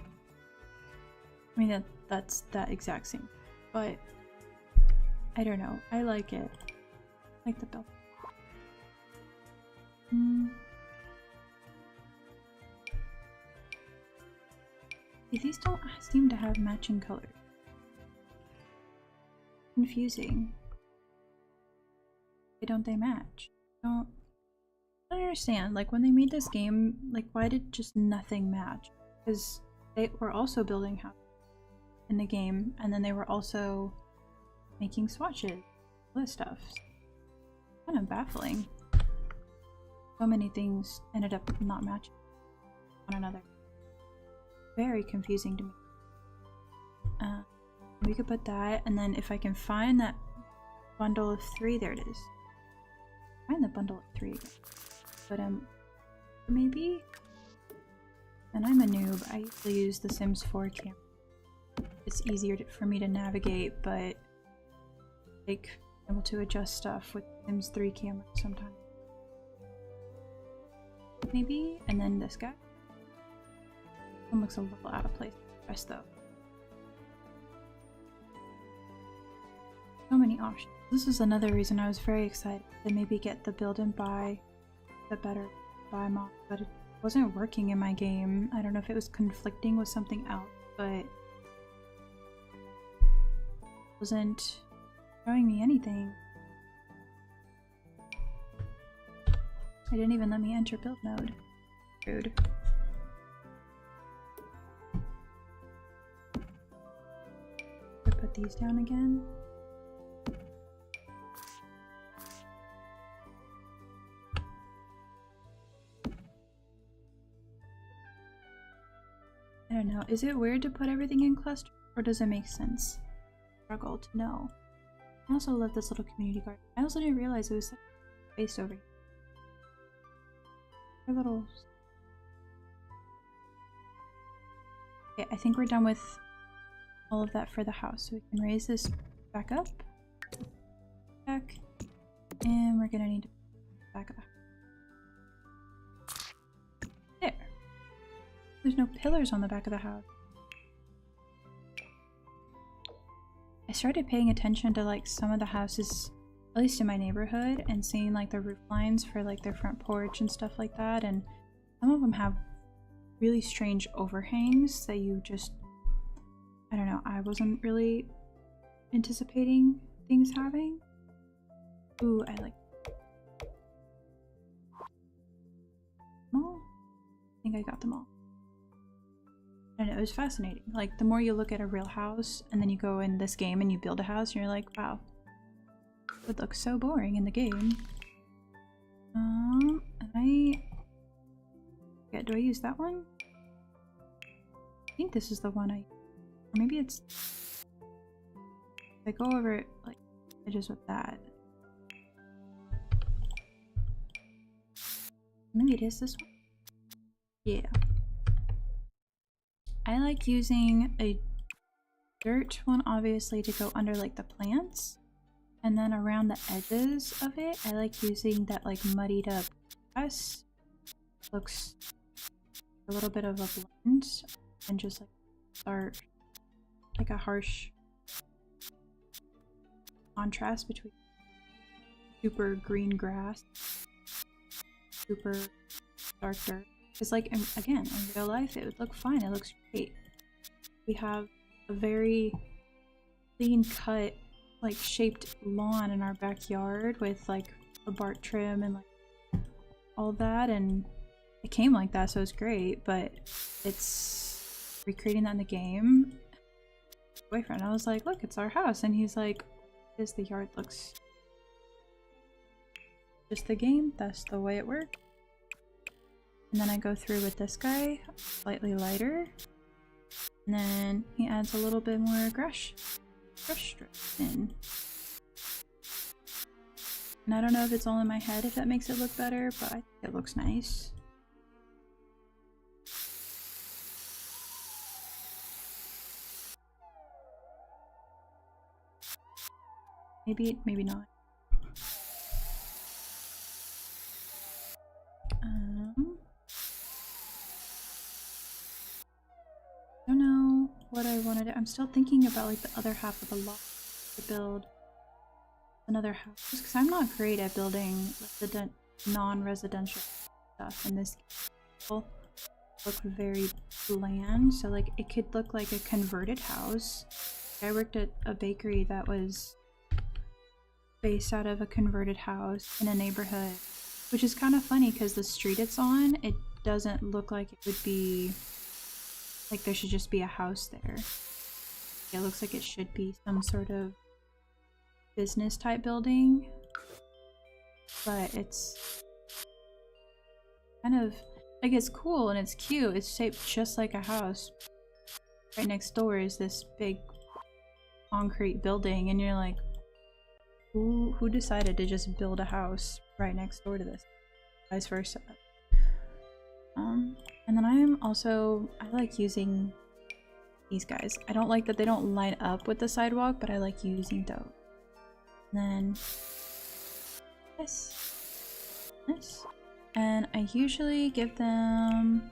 mean, that's that exact same, but I don't know. I like it. I like the belt. These don't seem to have matching colors. Confusing. Why don't they match? I don't understand. Like when they made this game, like why did just nothing match? Because they were also building houses in the game, and then they were also making swatches, all this stuff. Kind of baffling. So many things ended up not matching one another. Very confusing to me. We could put that, and then if I can find that bundle of 3, there it is. Find the bundle of 3 again. But maybe? And I'm a noob. I usually use the Sims 4 camera. It's easier for me to navigate, but like able to adjust stuff with Sims 3 camera sometimes. Maybe? And then this guy. One looks a little out of place. The rest though. So many options. This is another reason I was very excited to maybe get the build and buy the better buy mod, but it wasn't working in my game. I don't know if it was conflicting with something else, but it wasn't showing me anything. It didn't even let me enter build mode. Rude. Put these down again. I don't know. Is it weird to put everything in cluster, or does it make sense? Struggle to know. I also love this little community garden. I also didn't realize it was such a space over here. A little. Okay, I think we're done with all of that for the house. So we can raise this back up. Back. And we're gonna need to back up. There. There's no pillars on the back of the house. I started paying attention to like some of the houses at least in my neighborhood, and seeing like the roof lines for like their front porch and stuff like that. And some of them have really strange overhangs that you just, I don't know, I wasn't really anticipating things having. Ooh, I like them all. I think I got them all. I don't know, it was fascinating. Like, the more you look at a real house and then you go in this game and you build a house and you're like, wow, it would look so boring in the game. Yeah, do I use that one? I think this is the one or maybe it's, I go over it like edges with that. Maybe it is this one. Yeah. I like using a dirt one, obviously, to go under like the plants, and then around the edges of it I like using that like muddied up grass. Looks a little bit of a blend and just like start like a harsh contrast between super green grass, super dark dirt. Because like, again, in real life it would look fine, it looks great. We have a very clean cut, like shaped lawn in our backyard with like a bark trim and like all that, and it came like that, so it's great. But it's recreating that in the game. Boyfriend, I was like, look, it's our house, and he's like, "Is the yard looks just the game? That's the way it works." And then I go through with this guy, slightly lighter, and then he adds a little bit more brush strip in. And I don't know if it's all in my head if that makes it look better, but I think it looks nice. Maybe, maybe not. I don't know what I wanted to. I'm still thinking about like the other half of the lot to build another house, because I'm not great at building non-residential stuff in this game. Look very bland, so like it could look like a converted house. I worked at a bakery that was based out of a converted house in a neighborhood, which is kind of funny because the street it's on, it doesn't look like it would be like there should just be a house there. It looks like it should be some sort of business type building, but it's kind of like, it's cool and it's cute. It's shaped just like a house. Right next door is this big concrete building, and you're like, who decided to just build a house right next door to this? Vice versa. And then I like using these guys. I don't like that they don't line up with the sidewalk, but I like using those. And then this. And I usually give them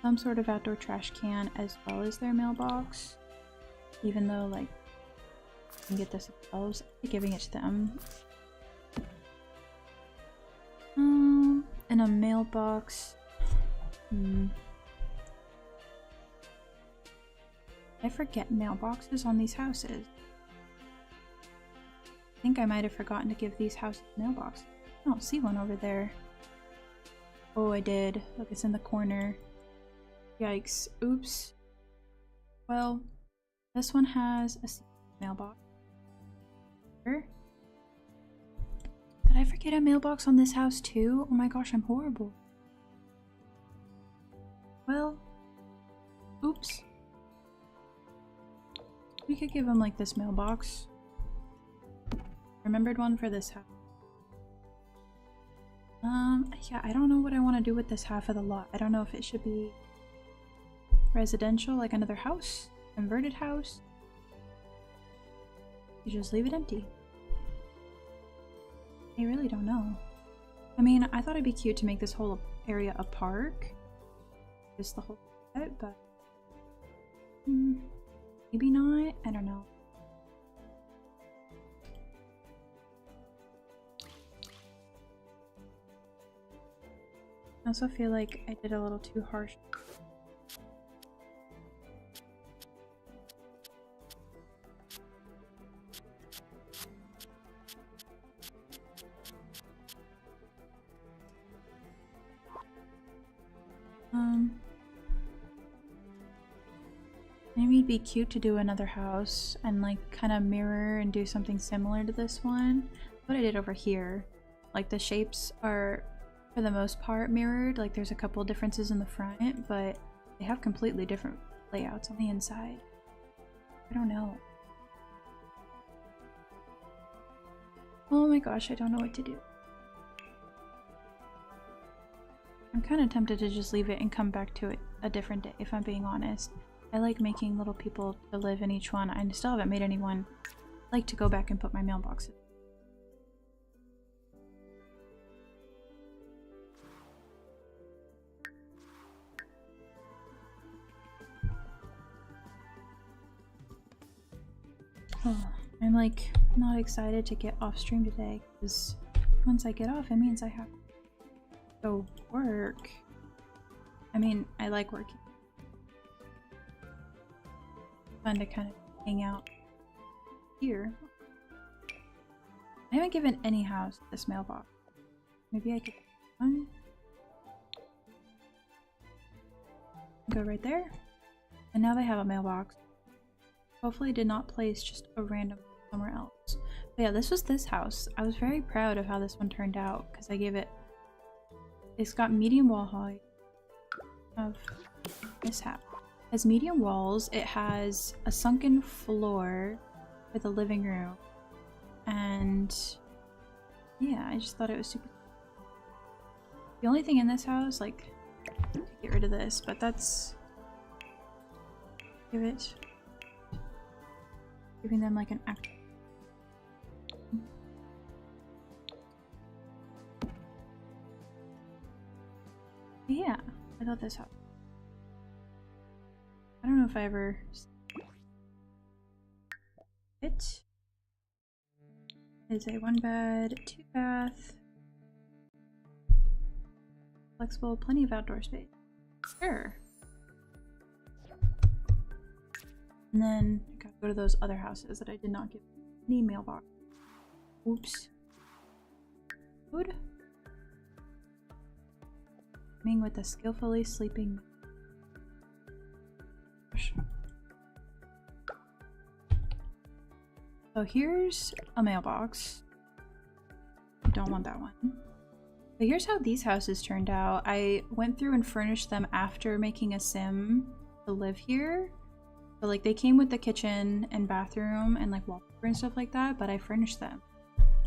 some sort of outdoor trash can as well as their mailbox, even though like I can get this themselves. I'm giving it to them. And a mailbox. I forget mailboxes on these houses. I think I might have forgotten to give these houses mailboxes. I don't see one over there. Oh, I did. Look, it's in the corner. Yikes. Oops. Well, this one has a mailbox. Here. Did I forget a mailbox on this house too? Oh my gosh, I'm horrible. Well, oops. We could give him like this mailbox. Remembered one for this house. Yeah, I don't know what I want to do with this half of the lot. I don't know if it should be residential, like another house, converted house. You just leave it empty. I really don't know. I mean, I thought it'd be cute to make this whole area a park. Just the whole bit, but maybe not. I don't know. I also feel like I did a little too harsh. Maybe it'd be cute to do another house and like kind of mirror and do something similar to this one. What I did over here, like the shapes are for the most part mirrored. Like there's a couple differences in the front, but they have completely different layouts on the inside. I don't know. Oh my gosh, I don't know what to do. I'm kind of tempted to just leave it and come back to it a different day, if I'm being honest. I like making little people to live in each one. I still haven't made anyone. I like to go back and put my mailboxes. Oh, I'm like not excited to get off stream today because once I get off, it means I have to go work. I mean, I like working. Fun to kind of hang out here. I haven't given any house this mailbox. Maybe I could one. Go right there. And now they have a mailbox. Hopefully did not place just a random somewhere else. But yeah, this was this house. I was very proud of how this one turned out because I gave it. It's got medium wall height of this house. It has medium walls. It has a sunken floor with a living room. And yeah, I just thought it was super. The only thing in this house, like, to get rid of this, but that's giving them like an act. Yeah, I thought this house. I don't know if I ever. It is a 1-bed, 2-bath, flexible, plenty of outdoor space. Sure. And then I gotta go to those other houses that I did not give any mailbox. Oops. Food. Coming with a skillfully sleeping. So here's a mailbox. I don't want that one. But here's how these houses turned out. I went through and furnished them after making a sim to live here. So like they came with the kitchen and bathroom and like wallpaper and stuff like that, but I furnished them.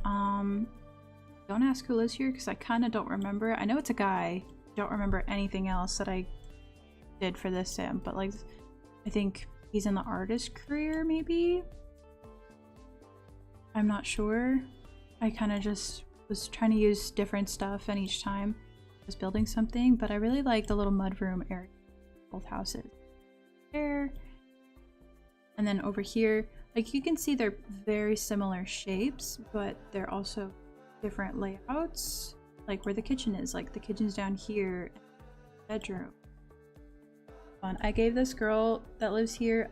Don't ask who lives here because I kind of don't remember. I know it's a guy. Don't remember anything else that I did for this sim, but like I think he's in the artist career maybe? I'm not sure. I kind of just was trying to use different stuff and each time I was building something, but I really like the little mudroom area both houses. There. And then over here, like you can see they're very similar shapes, but they're also different layouts. Like where the kitchen is, like the kitchen's down here, bedroom. Fun. I gave this girl that lives here,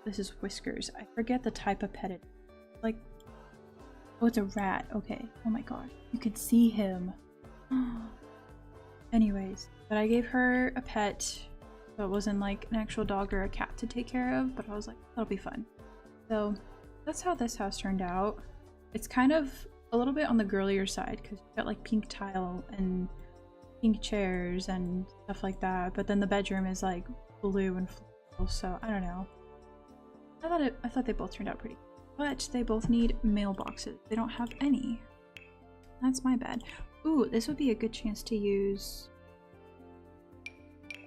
this is Whiskers. I forget the type of pet it is. Like, oh, it's a rat. Okay. Oh my god. You could see him. Anyways, but I gave her a pet. So it wasn't like an actual dog or a cat to take care of, but I was like, that'll be fun. So that's how this house turned out. It's kind of a little bit on the girlier side because you've got like pink tile and pink chairs and stuff like that. But then the bedroom is like blue and floral, so I don't know. I thought they both turned out pretty, but they both need mailboxes. They don't have any. That's my bad. Ooh, this would be a good chance to use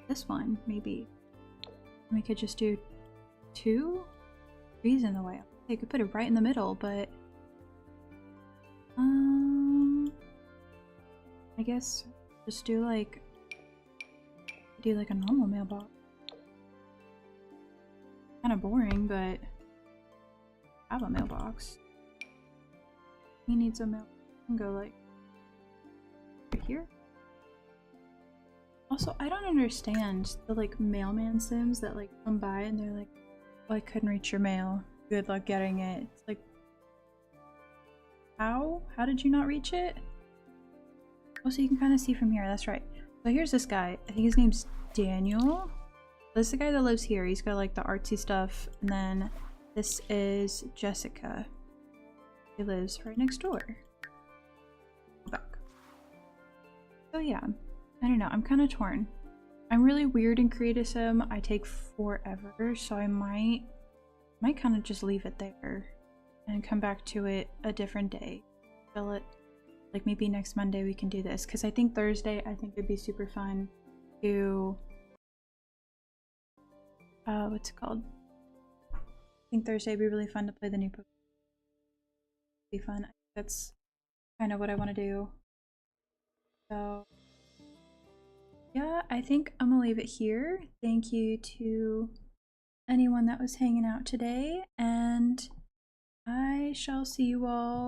this one, maybe. We could just do 2 trees in the way. They could put it right in the middle, but I guess just do like a normal mailbox. Kind of boring, but I have a mailbox. He needs a mailbox. I can go like Right here. Also, I don't understand the like mailman sims that like come by and they're like, oh, I couldn't reach your mail. Good luck getting it. It's like, how? How did you not reach it? Oh, so you can kind of see from here. That's right. So here's this guy. I think his name's Daniel. This is the guy that lives here. He's got like the artsy stuff. And then this is Jessica. He lives right next door. Go back. So yeah, I don't know. I'm kind of torn. I'm really weird in Create Sim. I take forever, so I might kind of just leave it there and come back to it a different day. Fill it. Like maybe next Monday we can do this, because I think Thursday, I think it'd be super fun to what's it called? I think Thursday would be really fun to play the new Pokemon. Be fun. That's kind of what I want to do. So yeah, I think I'm gonna leave it here. Thank you to anyone that was hanging out today, and I shall see you all